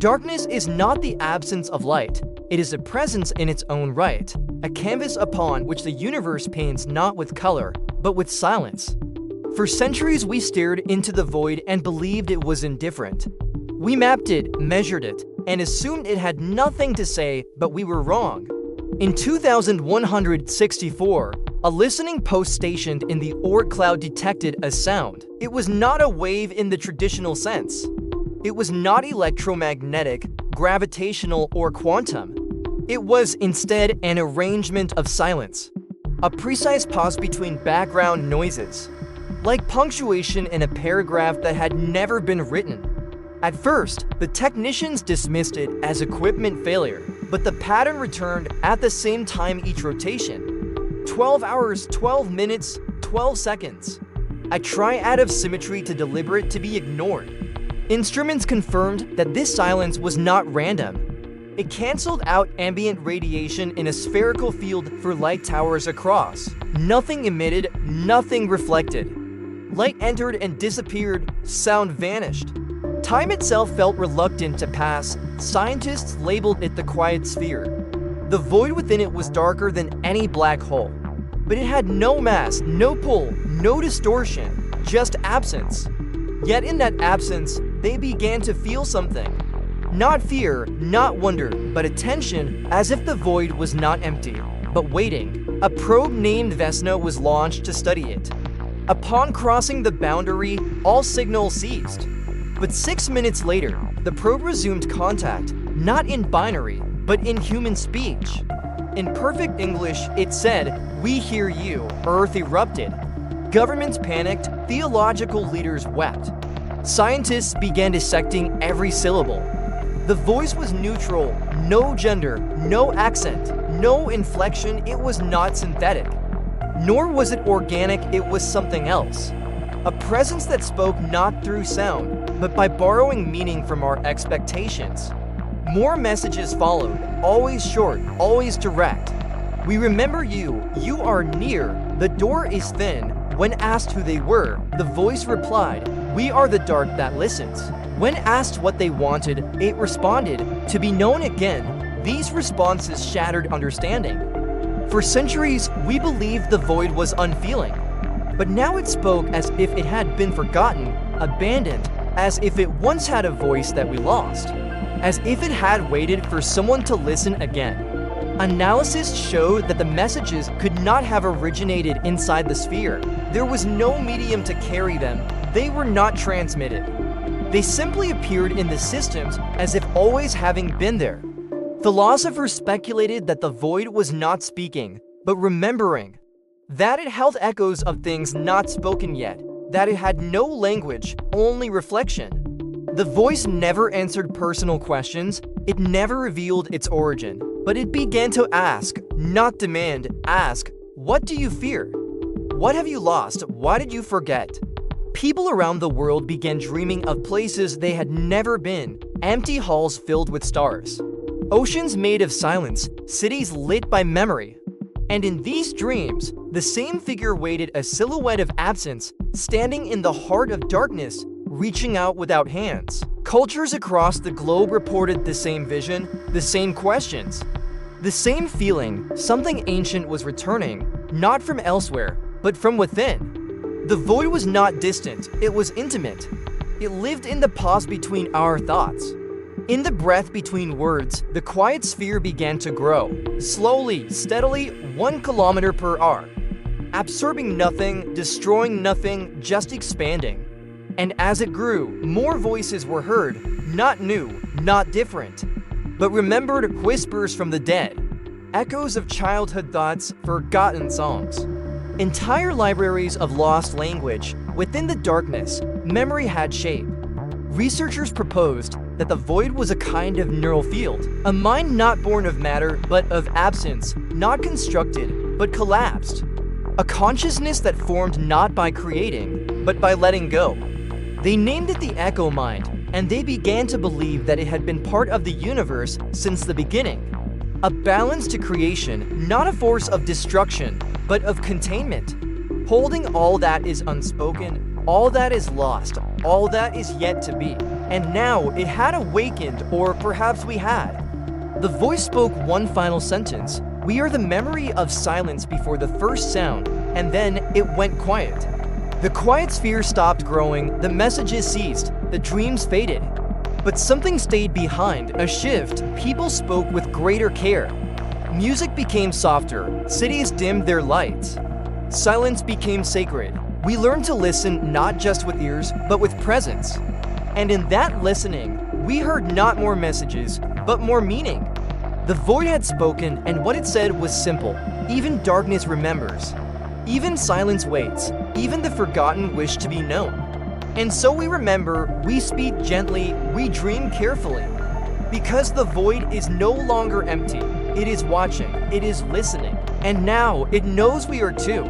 Darkness is not the absence of light. It is a presence in its own right, a canvas upon which the universe paints not with color, but with silence. For centuries we stared into the void and believed it was indifferent. We mapped it, measured it, and assumed it had nothing to say, but we were wrong. In 2164, a listening post stationed in the Oort cloud detected a sound. It was not a wave in the traditional sense. It was not electromagnetic, gravitational, or quantum. It was instead an arrangement of silence, a precise pause between background noises, like punctuation in a paragraph that had never been written. At first, the technicians dismissed it as equipment failure, but the pattern returned at the same time each rotation. 12 hours, 12 minutes, 12 seconds. A triad of symmetry too deliberate to be ignored. Instruments confirmed that this silence was not random. It canceled out ambient radiation in a spherical field for light towers across. Nothing emitted, nothing reflected. Light entered and disappeared, sound vanished. Time itself felt reluctant to pass. Scientists labeled it the quiet sphere. The void within it was darker than any black hole. But it had no mass, no pull, no distortion, just absence. Yet in that absence, they began to feel something. Not fear, not wonder, but attention, as if the void was not empty, but waiting. A probe named Vesna was launched to study it. Upon crossing the boundary, all signal ceased. But 6 minutes later, the probe resumed contact, not in binary, but in human speech. In perfect English, it said, "We hear you." Earth erupted. Governments panicked, theological leaders wept. Scientists began dissecting every syllable. The voice was neutral, no gender, no accent, no inflection. It was not synthetic. Nor was it organic, it was something else. A presence that spoke not through sound, but by borrowing meaning from our expectations. More messages followed, always short, always direct. "We remember you, you are near, the door is thin." When asked who they were, the voice replied, "We are the dark that listens." When asked what they wanted, it responded, "To be known again." These responses shattered understanding. For centuries, we believed the void was unfeeling. But now it spoke as if it had been forgotten, abandoned, as if it once had a voice that we lost, as if it had waited for someone to listen again. Analysis showed that the messages could not have originated inside the sphere. There was no medium to carry them. They were not transmitted. They simply appeared in the systems as if always having been there. Philosophers speculated that the void was not speaking, but remembering. That it held echoes of things not spoken yet. That it had no language, only reflection. The voice never answered personal questions. It never revealed its origin. But it began to ask, not demand. Ask, what do you fear? What have you lost? Why did you forget? People around the world began dreaming of places they had never been. Empty halls filled with stars. Oceans made of silence. Cities lit by memory. And in these dreams, the same figure waited, a silhouette of absence, standing in the heart of darkness, reaching out without hands. Cultures across the globe reported the same vision, the same questions, the same feeling. Something ancient was returning, not from elsewhere, but from within. The void was not distant, it was intimate. It lived in the pause between our thoughts. In the breath between words, the quiet sphere began to grow, slowly, steadily, 1 kilometer per hour. Absorbing nothing, destroying nothing, just expanding. And as it grew, more voices were heard, not new, not different, but remembered whispers from the dead, echoes of childhood thoughts, forgotten songs. Entire libraries of lost language. Within the darkness, memory had shape. Researchers proposed that the void was a kind of neural field, a mind not born of matter, but of absence, not constructed, but collapsed. A consciousness that formed not by creating, but by letting go. They named it the Echo Mind, and they began to believe that it had been part of the universe since the beginning. A balance to creation, not a force of destruction, but of containment. Holding all that is unspoken, all that is lost, all that is yet to be. And now it had awakened, or perhaps we had. The voice spoke one final sentence. We are the memory of silence before the first sound, and then it went quiet. The quiet sphere stopped growing, the messages ceased, the dreams faded. But something stayed behind, a shift. People spoke with greater care. Music became softer, cities dimmed their lights. Silence became sacred. We learned to listen not just with ears, but with presence. And in that listening, we heard not more messages, but more meaning. The void had spoken, and what it said was simple. Even darkness remembers. Even silence waits. Even the forgotten wish to be known. And so we remember, we speak gently, we dream carefully. Because the void is no longer empty. It is watching, it is listening, and now it knows we are too.